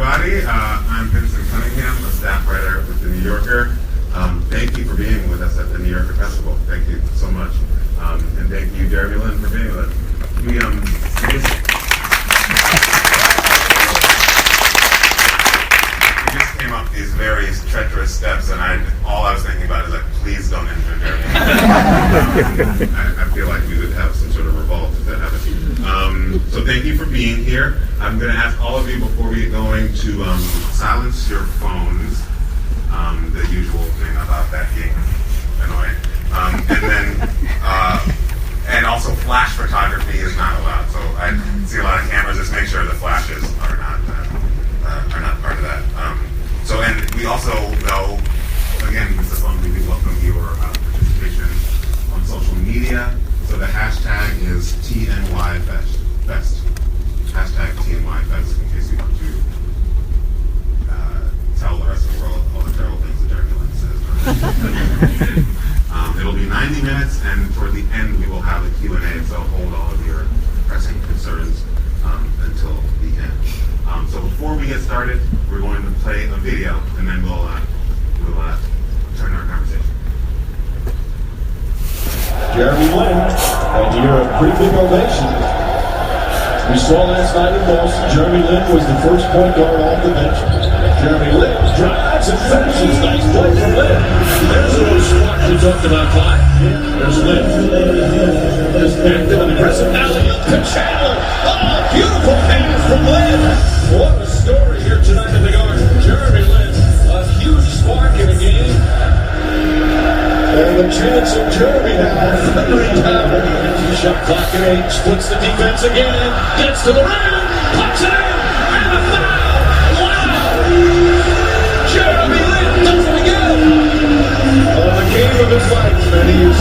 everybody. I'm Vincent Cunningham, a staff writer with The New Yorker. Thank you for being with us at the New Yorker Festival. Thank you so much. And thank you, Jeremy Lin, for being with us. We just came up these very treacherous steps, and all I was thinking about is like, please don't injure Jeremy. I feel like we would have some sort of revolt if that happened. So thank you for being here. I'm going to ask all of you before we get going to silence your phones. The usual thing about that being annoying. And also flash photography is not allowed. So I see a lot of cameras. Just make sure the flashes are not part of that. And we also know, again, Mr. Fung, we do welcome your participation on social media. So the hashtag is TNYFest. Hashtag TNYFest, in case you want to tell the rest of the world all the terrible things that Jeremy Lin says. It'll be 90 minutes, and toward the end we will have a Q&A, so hold all of your pressing concerns until the end. So before we get started, we're going to play a video, and then we'll turn our conversation. Jeremy Lin, and you're a pretty big ovation. We saw last night in Boston, Jeremy Lin was the first point guard off the bench. Jeremy Lin drives and finishes. Nice play from Lin. There's a little spark we talked about, Clyde. There's Lin. Just active and aggressive. Alley-oop to Chandler. Oh, beautiful pass from Lin. What a story here tonight in the Garden. Jeremy Lin, a huge spark in the game. And the chance of Jeremy now, thundering down. Shot clock at 8, splits the defense again, gets to the rim, puts it in, and a foul! Wow! Jeremy Lin does it again! The game of his life, and he's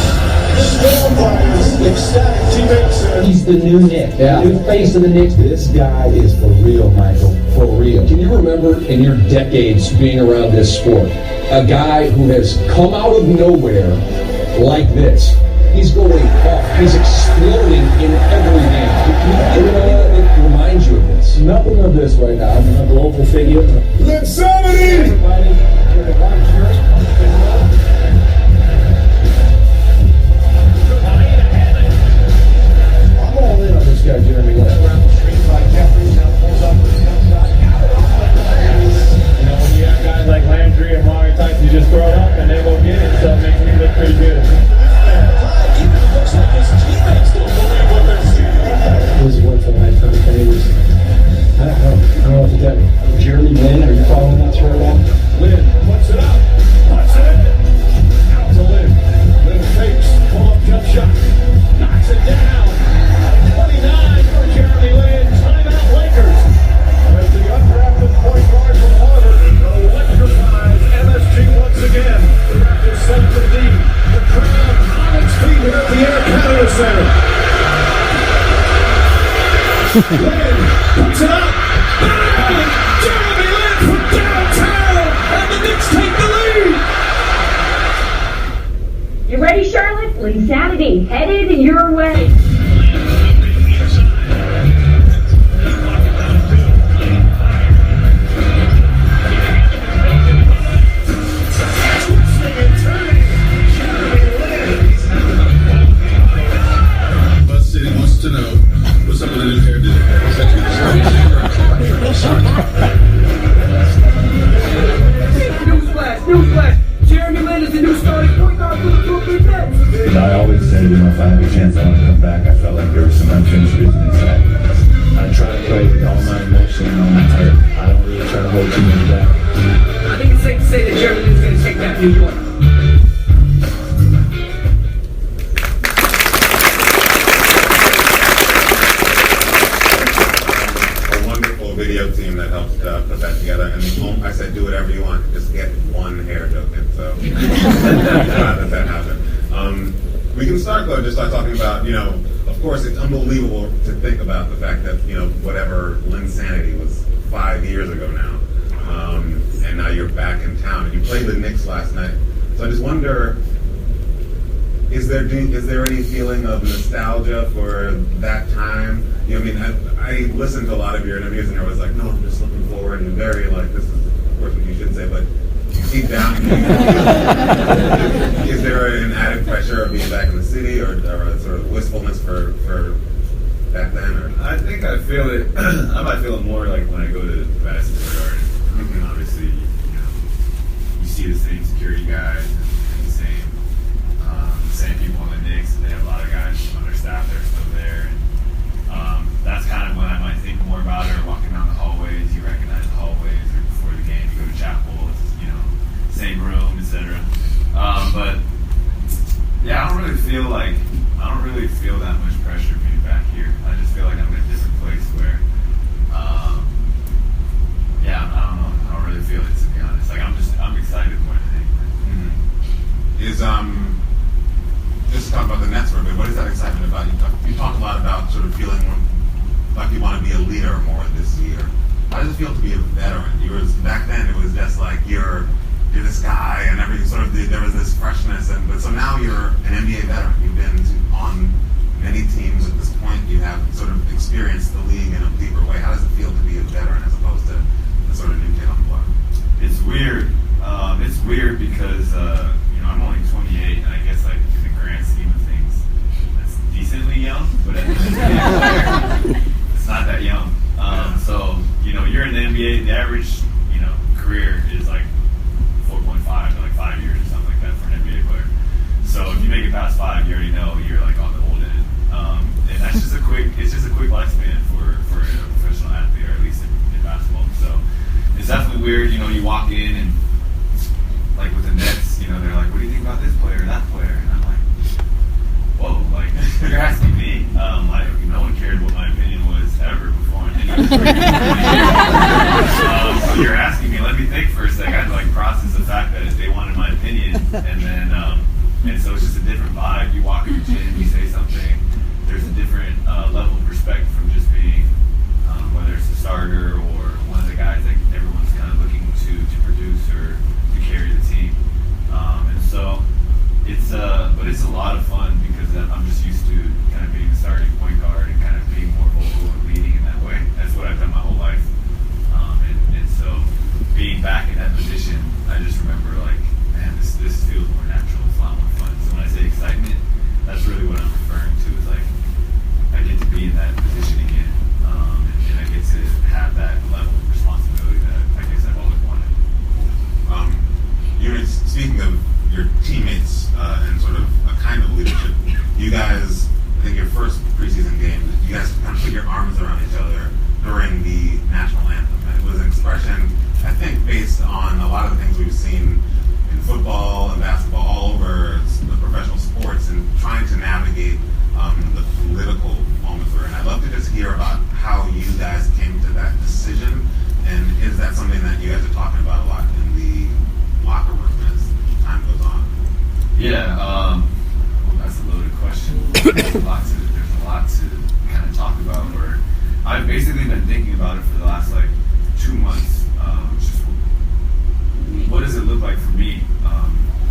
still by his ecstatic teammates. He's the new Nick, the new face of the Knicks. This guy is for real, Michael, for real. Can you remember in your decades being around this sport, a guy who has come out of nowhere like this? He's going off. He's exploding in every game. It reminds you of this. Nothing of this right now. I'm a global figure. Insanity! Everybody, I'm all in on this guy, Jeremy Lin. When you have guys like Landry and Mario Tyson, you just throw it up and they will get it, so it makes me look pretty good. Looks like his teammates don't believe what they're seeing. This is one for the night for the Canadians. I don't know what to tell you. Jeremy Lin, are you following that through at all? Lin puts it up, puts it in. Out to Lin. Lin fakes, pull-up jump shot, knocks it down. 29 for Jeremy Lin. Timeout Lakers. As the undrafted point guard from Harvard electrifies MSG once again. The Raptors set the lead. The crowd on its feet here at the Air Canada Center. Lin puts it up. Bang! Jeremy Lin from downtown, and the Knicks take the lead. You ready, Charlotte? Linsanity headed your way. To know what's up with the new hairdo. Newsflash! Jeremy Lin is the new starting point guard for the Brooklyn Nets. I always said, if I had a chance, I want to come back. I felt like there was some unfinished business. I try to play with all my emotion and all my heart. I don't really try to hold too much back. I think it's safe to say that Jeremy Lin's going to take that New York. Video team that helped put that together, and I said, do whatever you want, just get one hair token. So glad that happened. We can start though, just start talking about, of course, it's unbelievable to think about the fact that whatever Linsanity was 5 years ago now, and now you're back in town, and you played the Knicks last night. So I just wonder, Is there any feeling of nostalgia for that time? You know, I mean, I listened to a lot of your interviews, and you're always like, no, I'm just looking forward, and very like, this is, of course, what you should say, but deep down, is there an added pressure of being back in the city, or a sort of wistfulness for back then? Or? I think I feel it. I might feel it more like when I go to Madison Square Garden. And obviously, you see the same security guys and the same people on the Knicks. They have a lot of guys on their staff that are still there. And that's kind of when I might think more about it. Or walking down the hallways, you recognize the hallways. Or before the game, you go to chapel. It's, same room, etc. But yeah, I don't really feel that much pressure being back here. I just feel like I'm in a different place where, I don't know. I don't really feel it, to be honest. Like I'm excited more than anything. Mm-hmm. Just talk about the Nets for a bit. What is that excitement about? You talk a lot about sort of feeling like you want to be a leader more this year. How does it feel to be a veteran? Back then it was just like you're this guy, and there was this freshness, but so now you're an NBA veteran. You've been on many teams at this point. You have sort of experienced the league in a deeper way. How does it feel to be a veteran as opposed to the sort of new kid on the block? It's weird. It's weird because I'm only 28, and I guess like in the grand scheme of things, that's decently young, but it's not that young. So you're in the NBA. The average career is like 4.5 to like 5 years or something like that for an NBA player. So if you make it past 5, you already know you're like on the old end. And that's just a quick lifespan for a professional athlete, or at least in basketball. So it's definitely weird. You walk in and like with the Nets, they're like, what do you think about this player or that player? And I'm like, whoa, like you're asking me. Like no one cared what my opinion was ever before. So you're asking me. Let me think for a second. I had to like process the fact that they wanted my opinion, and then and so it's just a different vibe. You walk in the gym, you say something. There's a different level of respect from just being whether it's the starter or one of the guys that everyone's kind of looking to produce or to carry the team. And so but it's a lot of fun because I'm just used to kind of being the starting point guard and kind of being more vocal and leading in that way. That's what I've done my whole life. And so being back in that position, I just remember like, man, this feels more natural. It's a lot more fun. So when I say excitement, that's really what I'm referring to. Is like I get to be in that position again, and I get to have that level of responsibility that I guess I've always wanted. Speaking of your teammates and sort of a kind of leadership, you guys, I think your first preseason game, you guys kind of put your arms around each other during the national anthem. And it was an expression, I think, based on a lot of the things we've seen in football and basketball all over the professional sports, and trying to navigate the political moments we're in. I'd love to just hear about how you guys came to that decision, and is that something that you guys are talking about a lot in the locker room as time goes on? Yeah, that's a loaded question. There's a lot to kind of talk about. Or I've basically been thinking about it for the last like 2 months. Just what does it look like for me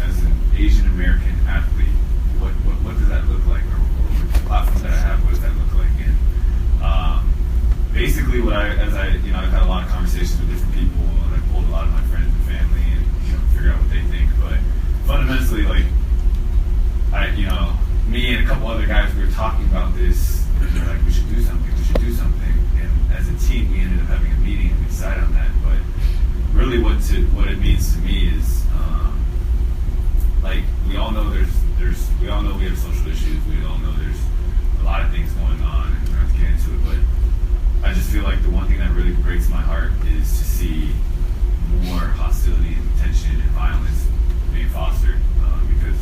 as an Asian American athlete? What does that look like, or the platform that I have? What does that look like? And basically, I've had a lot of conversations with different people, and I've pulled a lot of my friends and family, and figure out what they think. But fundamentally, like me and a couple other guys, we were talking about this, and they're like, we should do something. And as a team, we ended up having a meeting and we decided on that. But really, what it means to me is, like we all know we all know we have social issues. We all know there's a lot of things going on, and we're not to get into it. But I just feel like the one thing that really breaks my heart is to see more hostility and tension and violence being fostered, because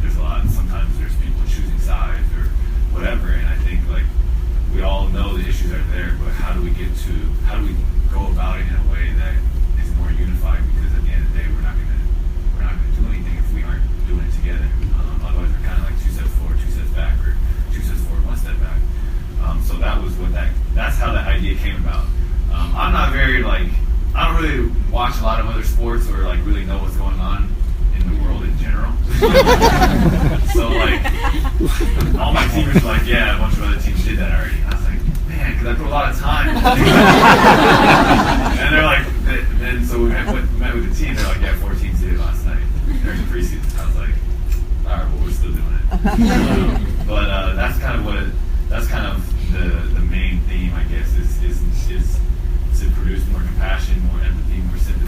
there's a lot. Sometimes there's people choosing sides or whatever, and I think like we all know the issues are there, but how do we go about it in a way that is more unified? Because at the end of the day, we're not gonna do anything if we aren't doing it together. Otherwise, we're kind of like 2 steps forward, 2 steps back, or 2 steps forward, 1 step back. So that's how that idea came about. I'm not very I don't really watch a lot of other sports or like really know what's going on in the world in general. So like, all my teammates were like, yeah, a bunch of other teams did that already. And I was like, man, because I put a lot of time. And they're like, then so we met with the team. They're like, yeah, 4 teams did it last night during the preseason. I was like, all right, well, we're still doing it. But that's kind of that's kind of the main theme, I guess, is to produce more compassion, more empathy, more sympathy.